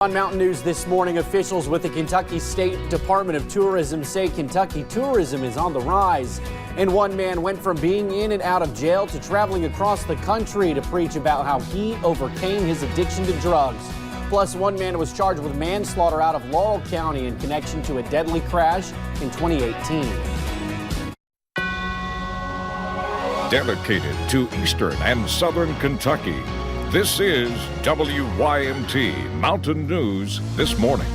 On Mountain News this morning, officials with the Kentucky State Department of Tourism say Kentucky tourism is on the rise. And one man went from being in and out of jail to traveling across the country to preach about how he overcame his addiction to drugs. Plus, one man was charged with manslaughter out of Laurel County in connection to a deadly crash in 2018. Dedicated to Eastern and Southern Kentucky, this is WYMT Mountain News This Morning.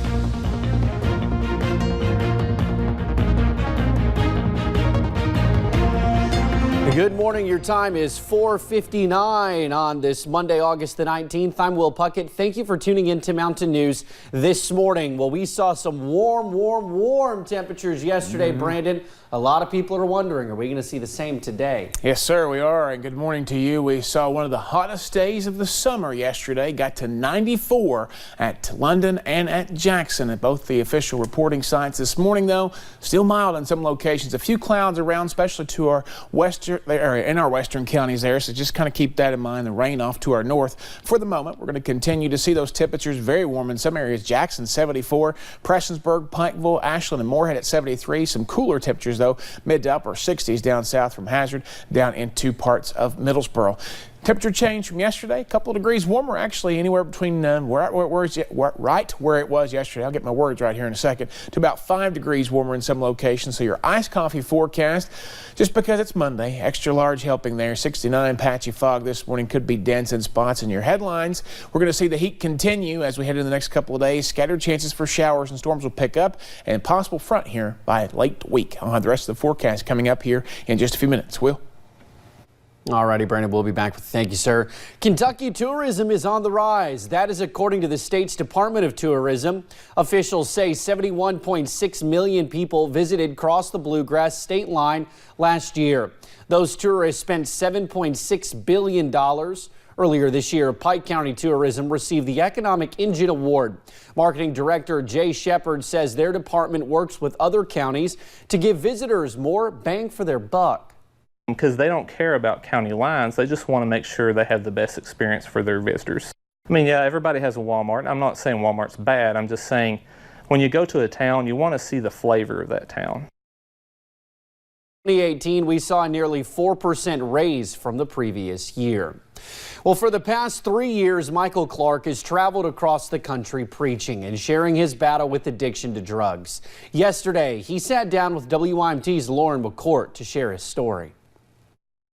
Good morning. Your time is 4:59 on this Monday, August the 19th. I'm Will Puckett. Thank you for tuning in to Mountain News this morning. Well, we saw some warm temperatures yesterday, Brandon. A lot of people are wondering, are we going to see the same today? Yes, sir, we are. And good morning to you. We saw one of the hottest days of the summer yesterday. Got to 94 at London and at Jackson at both the official reporting sites. This morning, though, still mild in some locations. A few clouds around, especially to our western area, in our western counties there. So just kind of keep that in mind. The rain off to our north. For the moment, we're going to continue to see those temperatures very warm in some areas. Jackson 74, Prestonsburg, Pikeville, Ashland, and Moorhead at 73. Some cooler temperatures, though, mid to upper 60s down south from Hazard down into parts of Middlesboro. Temperature change from yesterday, a couple of degrees warmer, actually anywhere between right where it was yesterday. I'll get my words right here in a second, to about 5 degrees warmer in some locations. So your iced coffee forecast, just because it's Monday, extra large helping there. 69 patchy fog this morning, could be dense in spots. In your headlines, we're going to see the heat continue as we head into the next couple of days. Scattered chances for showers and storms will pick up, and possible front here by late week. I'll have the rest of the forecast coming up here in just a few minutes. Will? Alrighty, Brandon, we'll be back with thank you, sir. Kentucky tourism is on the rise. That is according to the state's Department of Tourism. Officials say 71.6 million people visited cross the Bluegrass state line last year. Those tourists spent $7.6 billion. Earlier this year, Pike County Tourism received the Economic Engine Award. Marketing Director Jay Shepard says their department works with other counties to give visitors more bang for their buck. Because they don't care about county lines, they just want to make sure they have the best experience for their visitors. I mean, yeah, everybody has a Walmart. I'm not saying Walmart's bad. I'm just saying when you go to a town, you want to see the flavor of that town. In 2018, we saw a nearly 4% raise from the previous year. Well, for the past 3 years, Michael Clarke has traveled across the country preaching and sharing his battle with addiction to drugs. Yesterday, he sat down with WYMT's Lauren McCourt to share his story.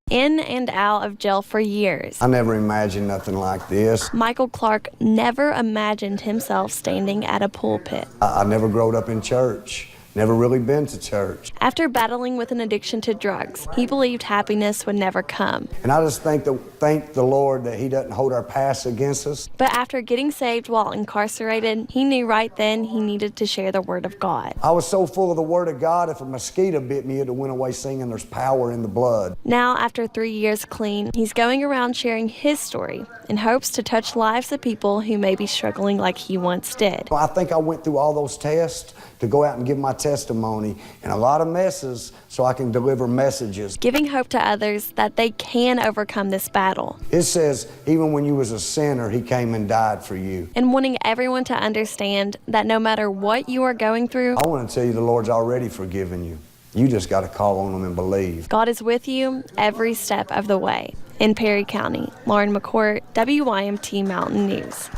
In and out of jail for years, I never imagined nothing like this. Michael Clarke never imagined himself standing at a pulpit. I never growed up in church, never really been to church. After battling with an addiction to drugs, he believed happiness would never come. And I just thank the Lord that He doesn't hold our past against us. But after getting saved while incarcerated, he knew right then he needed to share the Word of God. I was so full of the Word of God, if a mosquito bit me, it went away singing there's power in the blood. Now, after 3 years clean, he's going around sharing his story in hopes to touch lives of people who may be struggling like he once did. I think I went through all those tests to go out and give my testimony and a lot of messes so I can deliver messages. Giving hope to others that they can overcome this battle. It says, even when you was a sinner, He came and died for you. And wanting everyone to understand that no matter what you are going through, I want to tell you the Lord's already forgiven you. You just got to call on Him and believe. God is with you every step of the way. In Perry County, Lauren McCourt, WYMT Mountain News.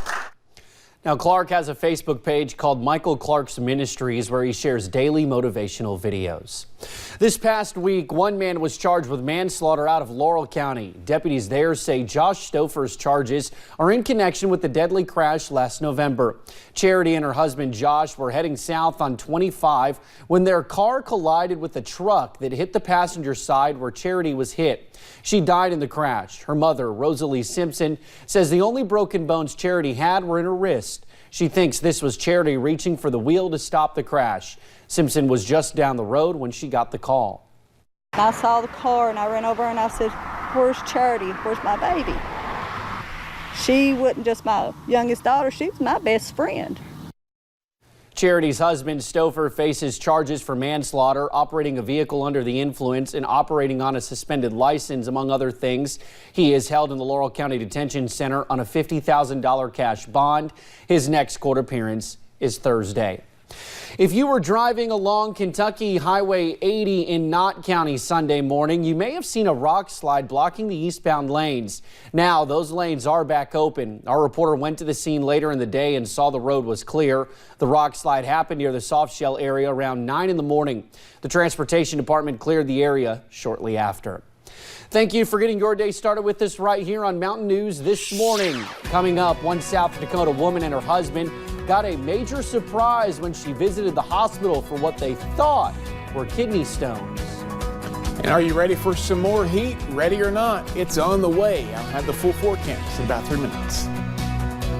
Now, Clarke has a Facebook page called Michael Clarke's Ministries where he shares daily motivational videos. This past week, one man was charged with manslaughter out of Laurel County. Deputies there say Josh Stouffer's charges are in connection with the deadly crash last November. Charity and her husband Josh were heading south on 25 when their car collided with a truck that hit the passenger side where Charity was hit. She died in the crash. Her mother, Rosalie Simpson, says the only broken bones Charity had were in her wrist. She thinks this was Charity reaching for the wheel to stop the crash. Simpson was just down the road when she got the call. I saw the car and I ran over and I said, "Where's Charity? Where's my baby?" She wasn't just my youngest daughter, she was my best friend. Charity's husband, Stouffer, faces charges for manslaughter, operating a vehicle under the influence, and operating on a suspended license, among other things. He is held in the Laurel County Detention Center on a $50,000 cash bond. His next court appearance is Thursday. If you were driving along Kentucky Highway 80 in Knott County Sunday morning, you may have seen a rock slide blocking the eastbound lanes. Now, those lanes are back open. Our reporter went to the scene later in the day and saw the road was clear. The rock slide happened near the soft shell area around 9 in the morning. The transportation department cleared the area shortly after. Thank you for getting your day started with us right here on Mountain News this morning. Coming up, one South Dakota woman and her husband got a major surprise when she visited the hospital for what they thought were kidney stones. And are you ready for some more heat? Ready or not, it's on the way. I'll have the full forecast in about 3 minutes.